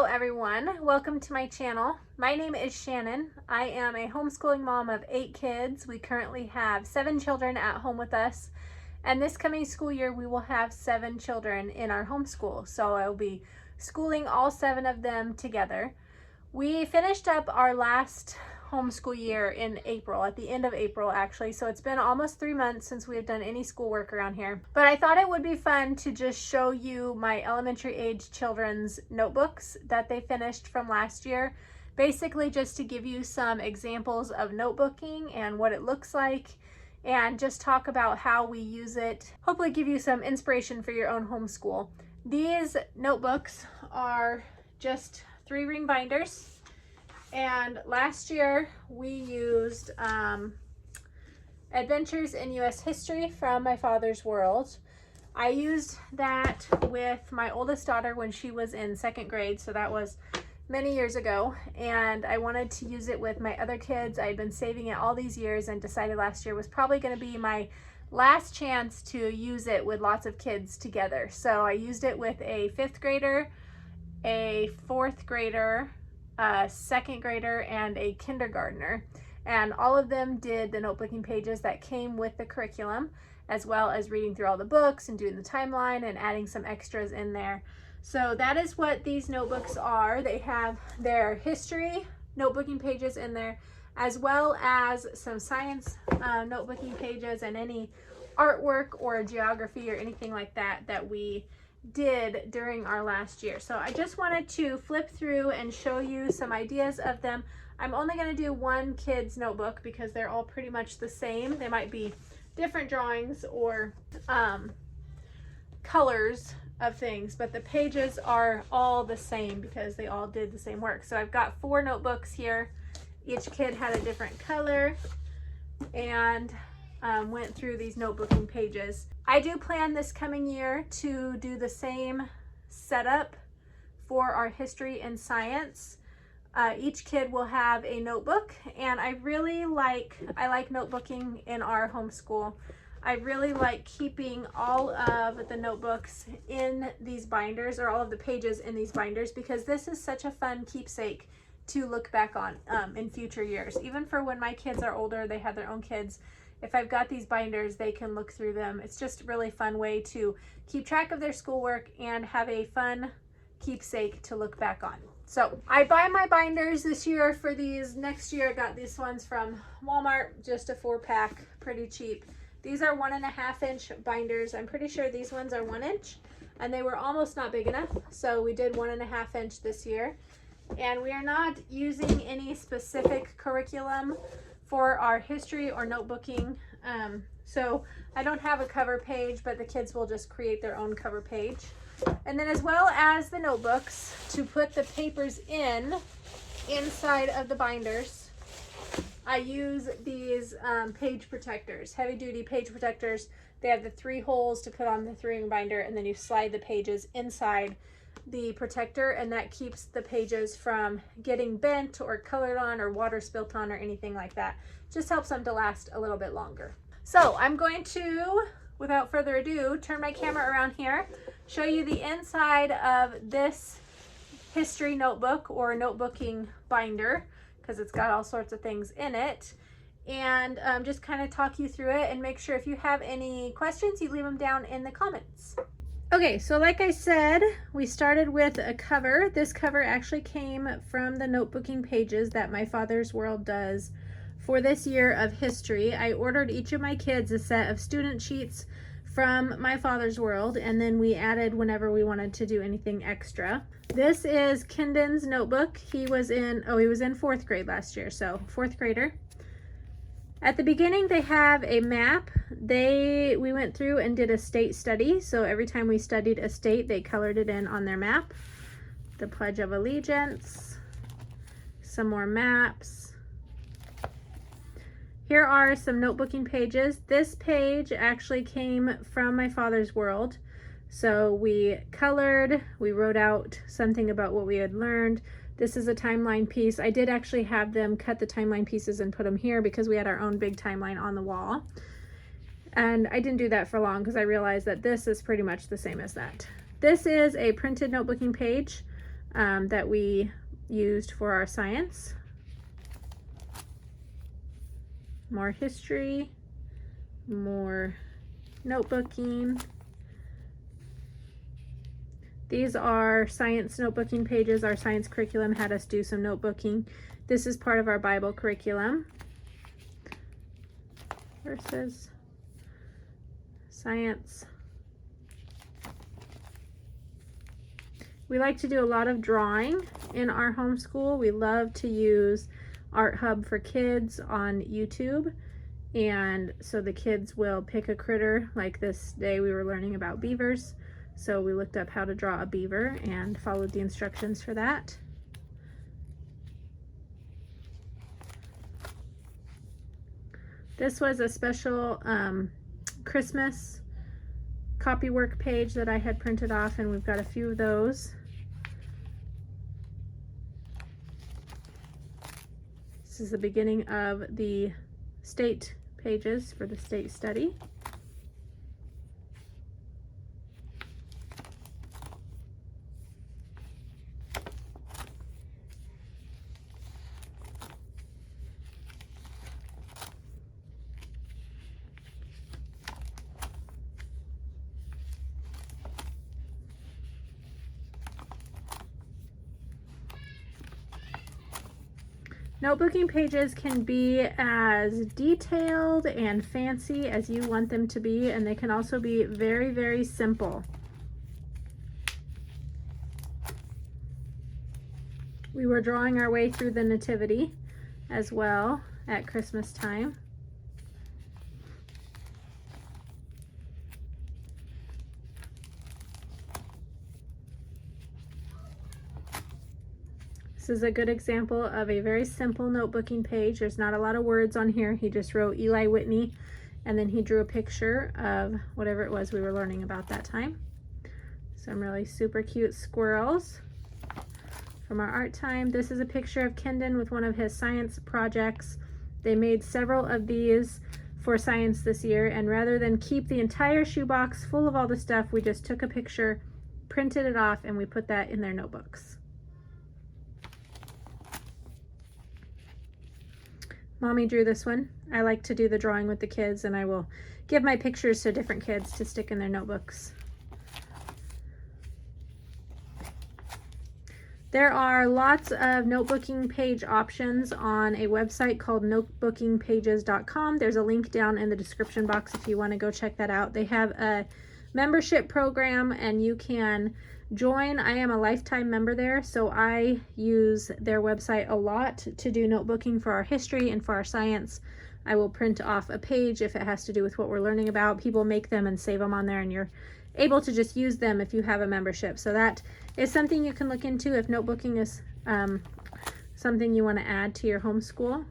everyone, welcome to my channel. My name is Shannon. I am a homeschooling mom of 8 kids. We currently have 7 children at home with us, and this coming school year we will have 7 children in our homeschool, so I will be schooling all 7 of them together. We finished up our last homeschool year in April, at the end of April actually, so it's been almost 3 months since we have done any schoolwork around here. But I thought it would be fun to just show you my elementary age children's notebooks that they finished from last year, basically just to give you some examples of notebooking and what it looks like, and just talk about how we use it, hopefully give you some inspiration for your own homeschool. These notebooks are just 3-ring binders. And last year we used Adventures in U.S. History from My Father's World. I used that with my oldest daughter when she was in 2nd grade, so that was many years ago, and I wanted to use it with my other kids. I had been saving it all these years and decided last year was probably going to be my last chance to use it with lots of kids together. So I used it with a 5th grader, a 4th grader, a 2nd grader, and a kindergartner, and all of them did the notebooking pages that came with the curriculum, as well as reading through all the books and doing the timeline and adding some extras in there. So that is what these notebooks are. They have their history notebooking pages in there, as well as some science notebooking pages and any artwork or geography or anything like that that we did during our last year. So I just wanted to flip through and show you some ideas of them. I'm only going to do one kid's notebook because they're all pretty much the same. They might be different drawings or colors of things, but the pages are all the same because they all did the same work. So I've got 4 notebooks here. Each kid had a different color and went through these notebooking pages. I do plan this coming year to do the same setup for our history and science. Each kid will have a notebook, and I like notebooking in our homeschool. I really like keeping all of the notebooks in these binders, or all of the pages in these binders, because this is such a fun keepsake to look back on in future years. Even for when my kids are older, they have their own kids. If I've got these binders, they can look through them. It's just a really fun way to keep track of their schoolwork and have a fun keepsake to look back on. So I buy my binders this year for these. Next year I got these ones from Walmart, just a 4-pack, pretty cheap. These are 1.5-inch binders. I'm pretty sure these ones are 1 inch, and they were almost not big enough, so we did 1.5 inch this year. And we are not using any specific curriculum for our history or notebooking. So I don't have a cover page, but the kids will just create their own cover page. And then, as well as the notebooks, to put the papers inside of the binders, I use these page protectors, heavy duty page protectors. They have the 3 holes to put on the 3-ring binder, and then you slide the pages inside the protector, and that keeps the pages from getting bent or colored on or water spilt on or anything like that. Just helps them to last a little bit longer. So I'm going to, without further ado, turn my camera around here, show you the inside of this history notebook or notebooking binder, because it's got all sorts of things in it, and just kind of talk you through it, and make sure if you have any questions you leave them down in the comments. Okay, so like I said, we started with a cover. This cover actually came from the notebooking pages that My Father's World does for this year of history. I ordered each of my kids a set of student sheets from My Father's World, and then we added whenever we wanted to do anything extra. This is Kendon's notebook. He was in 4th grade last year, so 4th grader. At the beginning, they have a map. We went through and did a state study. So every time we studied a state, they colored it in on their map. The Pledge of Allegiance, some more maps. Here are some notebooking pages. This page actually came from My Father's World. So we colored, we wrote out something about what we had learned. This is a timeline piece. I did actually have them cut the timeline pieces and put them here because we had our own big timeline on the wall. And I didn't do that for long because I realized that this is pretty much the same as that. This is a printed notebooking page. that we used for our science. More history, more notebooking. These are science notebooking pages. Our science curriculum had us do some notebooking. This is part of our Bible curriculum. Versus science. We like to do a lot of drawing in our homeschool. We love to use Art Hub for Kids on YouTube. And so the kids will pick a critter. Like this day we were learning about beavers. So we looked up how to draw a beaver and followed the instructions for that. This was a special Christmas copywork page that I had printed off, and we've got a few of those. This is the beginning of the state pages for the state study. Notebooking pages can be as detailed and fancy as you want them to be, and they can also be very, very simple. We were drawing our way through the Nativity as well at Christmas time. This is a good example of a very simple notebooking page. There's not a lot of words on here. He just wrote Eli Whitney, and then he drew a picture of whatever it was we were learning about that time. Some really super cute squirrels from our art time. This is a picture of Kendon with one of his science projects. They made several of these for science this year, and rather than keep the entire shoebox full of all the stuff, we just took a picture, printed it off, and we put that in their notebooks. Mommy drew this one. I like to do the drawing with the kids, and I will give my pictures to different kids to stick in their notebooks. There are lots of notebooking page options on a website called notebookingpages.com. There's a link down in the description box if you want to go check that out. They have a membership program, and you can join. I am a lifetime member there, so I use their website a lot to do notebooking for our history and for our science. I will print off a page if it has to do with what we're learning about. People make them and save them on there, and you're able to just use them if you have a membership. So that is something you can look into if notebooking is something you want to add to your homeschool.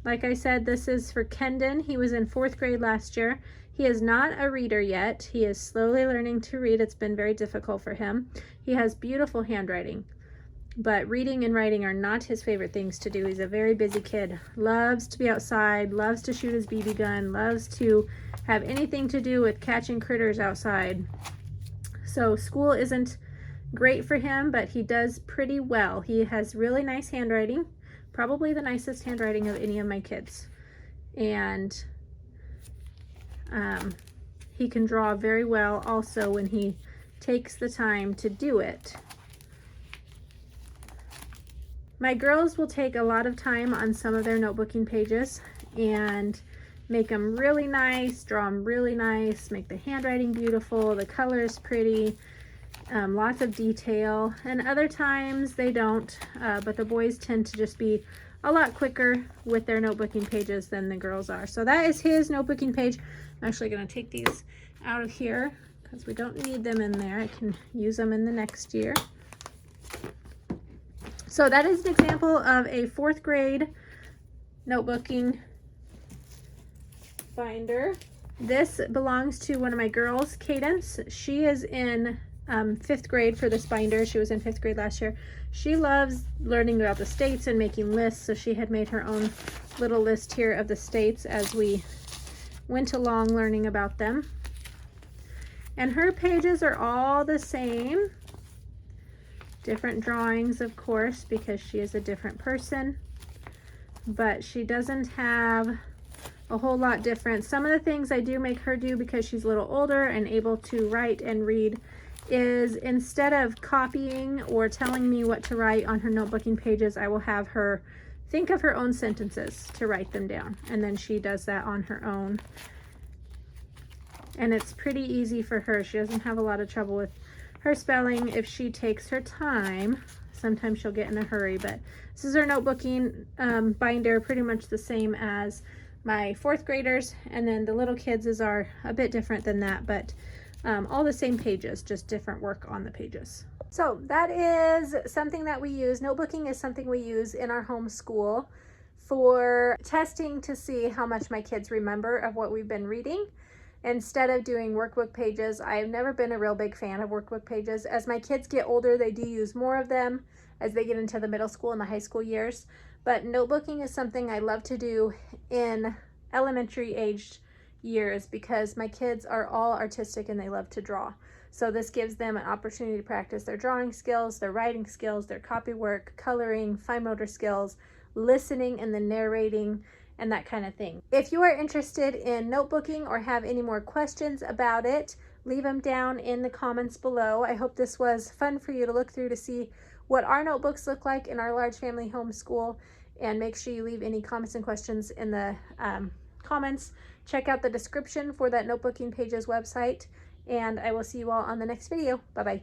Like I said, this is for Kendon. He was in 4th grade last year. He is not a reader yet. He is slowly learning to read. It's been very difficult for him. He has beautiful handwriting, but reading and writing are not his favorite things to do. He's a very busy kid, loves to be outside, loves to shoot his BB gun, loves to have anything to do with catching critters outside. So school isn't great for him, but he does pretty well. He has really nice handwriting. Probably the nicest handwriting of any of my kids. And he can draw very well also when he takes the time to do it. My girls will take a lot of time on some of their notebooking pages and make them really nice, draw them really nice, make the handwriting beautiful, the colors pretty, lots of detail. And other times they don't, but the boys tend to just be a lot quicker with their notebooking pages than the girls are. So that is his notebooking page. I'm actually going to take these out of here because we don't need them in there. I can use them in the next year. So that is an example of a 4th grade notebooking binder. This belongs to one of my girls, Cadence. She is in 5th grade for this binder. She was in 5th grade last year. She loves learning about the states and making lists, so she had made her own little list here of the states as we went along learning about them. And her pages are all the same. Different drawings, of course, because she is a different person. But she doesn't have a whole lot different. Some of the things I do make her do because she's a little older and able to write and read is, instead of copying or telling me what to write on her notebooking pages, I will have her think of her own sentences to write them down. And then she does that on her own. And it's pretty easy for her. She doesn't have a lot of trouble with her spelling if she takes her time. Sometimes she'll get in a hurry, but this is her notebooking binder, pretty much the same as my 4th graders. And then the little kids are a bit different than that, but all the same pages, just different work on the pages. So that is something that we use. Notebooking is something we use in our homeschool for testing to see how much my kids remember of what we've been reading. Instead of doing workbook pages, I've never been a real big fan of workbook pages. As my kids get older, they do use more of them as they get into the middle school and the high school years. But notebooking is something I love to do in elementary aged years because my kids are all artistic and they love to draw. So this gives them an opportunity to practice their drawing skills, their writing skills, their copy work, coloring, fine motor skills, listening and then narrating, and that kind of thing. If you are interested in notebooking or have any more questions about it, leave them down in the comments below. I hope this was fun for you to look through to see what our notebooks look like in our large family homeschool, and make sure you leave any comments and questions in the comments. Check out the description for that notebooking pages website, and I will see you all on the next video. Bye-bye.